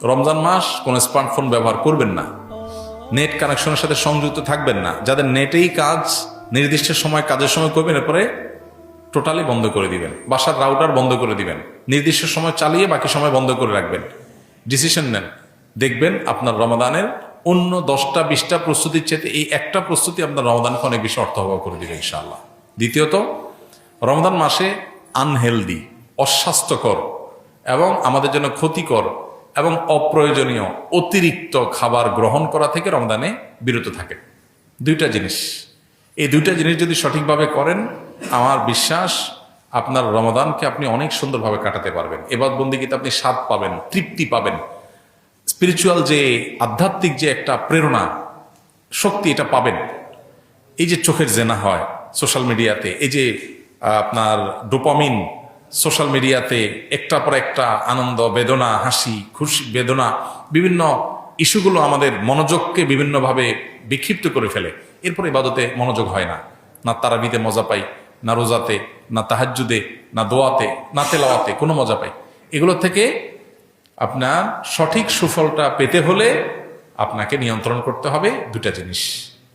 রমজান মাস কোনো স্মার্টফোন ব্যবহার করবেন না, নেট কানেকশনের সাথে সংযুক্ত থাকবেন না। যাদের নেটেই কাজ, নির্দিষ্ট সময় কাজের সময় করবেন, এরপরে টোটালি বন্ধ করে দিবেন। বাসার রাউটার বন্ধ করে দিবেন, নির্দিষ্ট সময় চালিয়ে বাকি সময় বন্ধ করে রাখবেন। ডিসিশন নেন, দেখবেন আপনার রমাদানের অন্য 10টা 20টা প্রস্তুতির চেয়ে এই একটা প্রস্তুতি আপনার রমাদানকে অনেক বেশি অর্থবহ করে দিবে ইনশাআল্লাহ। দ্বিতীয়ত, রমজান মাসে আনহেলদি, অস্বাস্থ্যকর এবং আমাদের জন্য ক্ষতিকর এবং অপ্রয়োজনীয় অতিরিক্ত খাবার গ্রহণ করা থেকে রমজানে বিরত থাকে। দুইটা জিনিস, এই দুইটা জিনিস যদি সঠিকভাবে করেন, আমার বিশ্বাস আপনার রমাদানকে আপনি অনেক সুন্দরভাবে কাটাতে পারবেন। এবাদত বন্দেগীতে আপনি স্বাদ পাবেন, তৃপ্তি পাবেন, স্পিরিচুয়াল যে আধ্যাত্মিক যে একটা প্রেরণা, শক্তি, এটা পাবেন। এই যে চোখের জেনা হয় সোশ্যাল মিডিয়াতে, এই যে আপনার ডোপামিন সোশ্যাল মিডিয়াতে একটার পর একটা আনন্দ, বেদনা, হাসি, খুশি, বেদনা, বিভিন্ন ইস্যুগুলো আমাদের মনোযোগকে বিভিন্নভাবে বিক্ষিপ্ত করে ফেলে। এরপর ইবাদতে মনোযোগ হয় না, না তারাবিতে মজা পাই, না রোজাতে, না তাহাজ্জুদে, না দোয়াতে, না তেলাওয়াতে কোনো মজা পাই। এগুলো থেকে আপনার সঠিক সুফলটা পেতে হলে আপনাকে নিয়ন্ত্রণ করতে হবে দুটা জিনিস।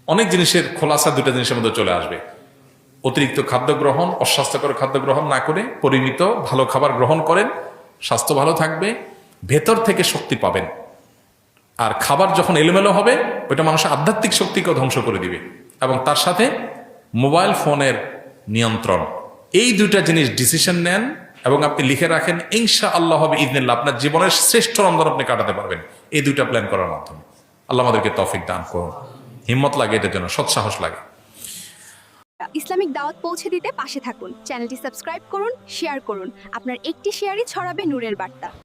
অনেক জিনিসের খোলাসা দুটা জিনিসের মধ্যে চলে আসবে। অতিরিক্ত খাদ্য গ্রহণ, অস্বাস্থ্যকর খাদ্য গ্রহণ না করে পরিমিত ভালো খাবার গ্রহণ করেন, স্বাস্থ্য ভালো থাকবে, ভেতর থেকে শক্তি পাবেন। আর খাবার যখন এলোমেলো হবে, ওইটা মানুষের আধ্যাত্মিক শক্তিকেও ধ্বংস করে দিবে। এবং তার সাথে মোবাইল ফোনের নিয়ন্ত্রণ, এই দুইটা জিনিস ডিসিশন নেন এবং আপনি লিখে রাখেন, ইনশাআল্লাহ হবে ইদনিল্লাহ আপনার জীবনের শ্রেষ্ঠ রমজান আপনি কাটাতে পারবেন এই দুইটা প্ল্যান করার মাধ্যমে। আল্লাহ আমাদেরকে তৌফিক দান করুন, হিম্মত লাগে এটার জন্য, সৎসাহস লাগে। ইসলামিক দাওয়াত পৌঁছে দিতে পাশে থাকুন। চ্যানেলটি সাবস্ক্রাইব করুন, শেয়ার করুন। আপনার একটি শেয়ারই ছড়াবে নূরের বার্তা।